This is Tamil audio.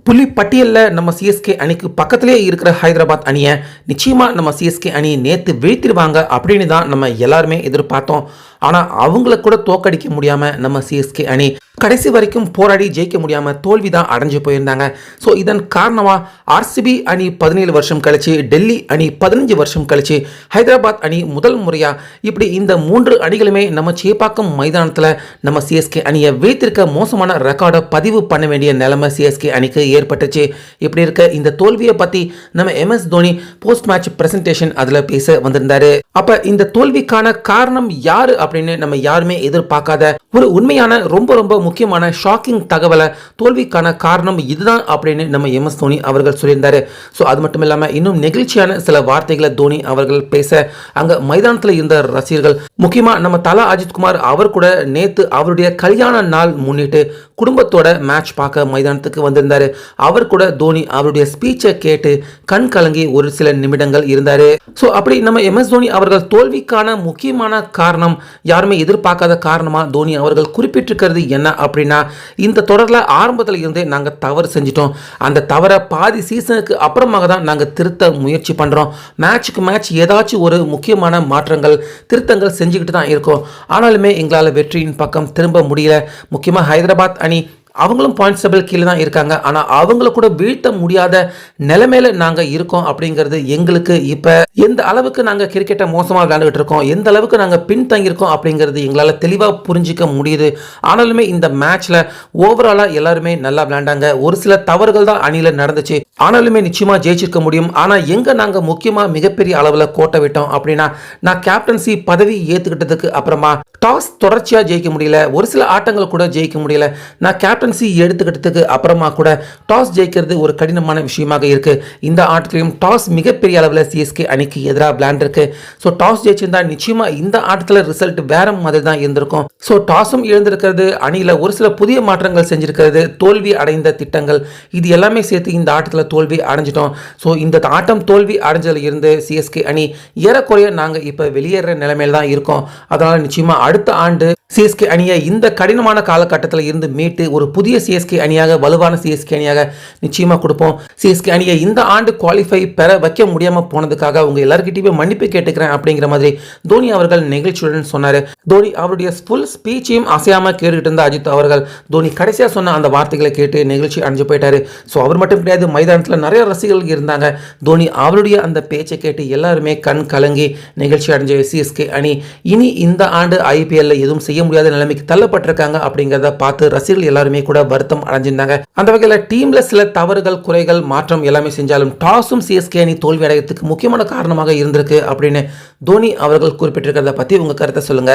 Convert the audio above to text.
புள்ளி பட்டியலில் நம்ம சிஎஸ்கே அணிக்கு பக்கத்திலேயே இருக்கிற ஹைதராபாத் அணியை நிச்சயமாக நம்ம சிஎஸ்கே அணி நேற்று வீழ்த்திடுவாங்க அப்படின்னு தான் நம்ம எல்லாருமே எதிர்பார்த்தோம். ஆனால் அவங்கள கூட தோக்கடிக்க முடியாமல் நம்ம சிஎஸ்கே அணி கடைசி வரைக்கும் போராடி ஜெயிக்க முடியாமல் தோல்வி தான் அடைஞ்சு போயிருந்தாங்க. ஸோ இதன் காரணமாக ஆர்சிபி அணி 17 வருஷம் கழிச்சு, டெல்லி அணி 15 வருஷம் கழிச்சு, ஹைதராபாத் அணி முதல் முறையாக இப்படி இந்த 3 அணிகளுமே நம்ம சேப்பாக்கம் மைதானத்தில் நம்ம சிஎஸ்கே அணியை வீழ்த்திருக்க மோசமான ரெக்கார்டை பதிவு பண்ண வேண்டிய நிலைமை சிஎஸ்கே அணிக்கு ஏற்பட்டுச்சு. இப்படி இருக்க இந்த தோல்வியை பற்றி நம்ம MS Dhoni post match presentation அதில் பேச வந்திருந்தாரு. அப்போ இந்த தோல்விக்கான காரணம் யாரு அப்படின்னு நம்ம யாருமே எதிர்பார்க்காத ஒரு உண்மையான ரொம்ப ரொம்ப முக்கியமான ஷாக்கிங் தகவலை, தோல்விக்கான காரணம் இதுதான் அப்படின்னு நம்ம எம்எஸ் தோனி அவர்கள் சொல்லியிருந்தாரு. ஸோ அது மட்டும் இல்லாமல் இன்னும் நெகிழ்ச்சியான சில வார்த்தைகளை தோனி அவர்கள் பேச அங்கே மைதானத்தில் இருந்த ரசிகர்கள், முக்கியமாக நம்ம தலா அஜித்குமார் அவர் கூட நேற்று அவருடைய கல்யாண நாள் முன்னிட்டு குடும்பத்தோட மேட்ச் பார்க்க மைதானத்துக்கு வந்திருந்தாரு. அவர் கூட தோனி அவருடைய ஸ்பீச்சை கேட்டு கண் கலங்கி ஒரு சில நிமிடங்கள் இருந்தாரு. ஸோ அப்படி நம்ம எம்எஸ் தோனி அவர்கள் தோல்விக்கான முக்கியமான காரணம், யாருமே எதிர்பார்க்காத காரணமா தோனி அவர்கள் குறிப்பிட்டிருக்கிறது என்ன அப்படின்னா, இந்த தொடரில் ஆரம்பத்தில் இருந்தே நாங்கள் தவறு செஞ்சிட்டோம். அந்த தவறை பாதி சீசனுக்கு அப்புறமாக தான் நாங்கள் திருத்த முயற்சி பண்ணுறோம். மேட்சுக்கு மேட்ச் ஏதாச்சும் ஒரு முக்கியமான மாற்றங்கள், திருத்தங்கள் செஞ்சுக்கிட்டு தான் இருக்கோம். ஆனாலுமே எங்களால் வெற்றியின் பக்கம் திரும்ப முடியல. முக்கியமாக ஹைதராபாத் அணி அவங்களும் பாயிண்ட்ஸ் டேபிள் கீழே தான் இருக்காங்க. ஆனால் அவங்கள கூட வீழ்த்த முடியாத நிலைமையில நாங்கள் இருக்கோம். அப்படிங்கிறது எங்களுக்கு இப்போ எந்த அளவுக்கு நாங்கள் கிரிக்கெட்டை மோசமாக விளையாண்டுகிட்டு இருக்கோம், எந்த அளவுக்கு நாங்கள் பின்தங்கியிருக்கோம் அப்படிங்கிறது எங்களால் தெளிவாக புரிஞ்சிக்க முடியுது. ஆனாலுமே இந்த மேட்ச்சில் ஓவராலாக எல்லாருமே நல்லா விளையாண்டாங்க. ஒரு சில தவறுகள் தான் அணியில் நடந்துச்சு. ஆனாலுமே நிச்சயமாக ஜெயிச்சிருக்க முடியும். ஆனால் எங்கே நாங்கள் முக்கியமாக மிகப்பெரிய அளவில் கோட்டை விட்டோம் அப்படின்னா, நான் கேப்டன்சி பதவி ஏற்றுக்கிட்டதுக்கு அப்புறமா டாஸ் தொடர்ச்சியாக ஜெயிக்க முடியல, ஒரு சில ஆட்டங்கள் கூட ஜெயிக்க முடியல. நான் கேப்டன்சி எடுத்துக்கிட்டதுக்கு அப்புறமா கூட டாஸ் ஜெயிக்கிறது ஒரு கடினமான விஷயமாக இருக்கு. இந்த ஆட்டத்திலையும் டாஸ் மிகப்பெரிய அளவில் சிஎஸ்கே அணிக்கு எதிராக விளையாண்டுருக்கு. ஸோ டாஸ் ஜெயிச்சிருந்தா நிச்சயமா இந்த ஆட்டத்தில் ரிசல்ட் வேற மாதிரி தான் இருந்திருக்கும். ஸோ டாஸும் இழந்திருக்கிறது, அணியில் ஒரு சில புதிய மாற்றங்கள் செஞ்சிருக்கிறது, தோல்வி அடைந்த திட்டங்கள், இது எல்லாமே சேர்த்து இந்த ஆட்டத்தில் தோல்வி அடைஞ்சிட்டோம். ஸோ இந்த ஆட்டம் தோல்வி அடைஞ்சதில் இருந்து சிஎஸ்கே அணி ஏறக்குறைய நாங்கள் இப்போ வெளியேற நிலைமையில் தான் இருக்கோம். அதனால் நிச்சயமா அடுத்த ஆண்டு சிஎஸ்கே அணியை இந்த கடினமான காலகட்டத்தில் இருந்து மீட்டு ஒரு புதிய சிஎஸ்கே அணியாக, வலுவான சிஎஸ்கே அணியாக நிச்சயமாக கொடுப்போம். சிஎஸ்கே அணியை இந்த ஆண்டு குவாலிஃபை பெற வைக்க முடியாமல் போனதுக்காக உங்கள் எல்லாருக்கிட்டையுமே மன்னிப்பு கேட்டுக்கிறேன் அப்படிங்கிற மாதிரி தோனி அவர்கள் நிகழ்ச்சியுடன் சொன்னார். தோனி அவருடைய ஃபுல் ஸ்பீச்சையும் அசையாமல் கேட்டுக்கிட்டு இருந்த அஜித் அவர்கள் தோனி கடைசியாக சொன்ன அந்த வார்த்தைகளை கேட்டு நிகழ்ச்சி அடைஞ்சு போயிட்டாரு. ஸோ அவர் மட்டும் கிடையாது, மைதானத்தில் நிறைய ரசிகர்கள் இருந்தாங்க. தோனி அவருடைய அந்த பேச்சை கேட்டு எல்லாருமே கண் கலங்கி நிகழ்ச்சி அடைஞ்ச சிஎஸ்கே அணி இனி இந்த ஆண்டு ஐபிஎல்ல எதுவும் செய்ய முடியாத நிலைமைக்கு தள்ளப்பட்டிருக்காங்க அப்படிங்கிறத பார்த்து ரசிகர்கள் எல்லாருமே கூட வருத்தம் அடைஞ்சிருந்தாங்க. அந்த வகையில் டீம்ல சில தவறுகள், குறைகள், மாற்றம் எல்லாமே செஞ்சாலும் டாஸும் சிஎஸ்கே அணி தோல்வி அடைகிறதுக்கு முக்கியமான காரணமாக இருந்திருக்கு அப்படின்னு தோனி அவர்கள் குறிப்பிட்டிருக்கிறத பத்தி உங்க கருத்தை சொல்லுங்க.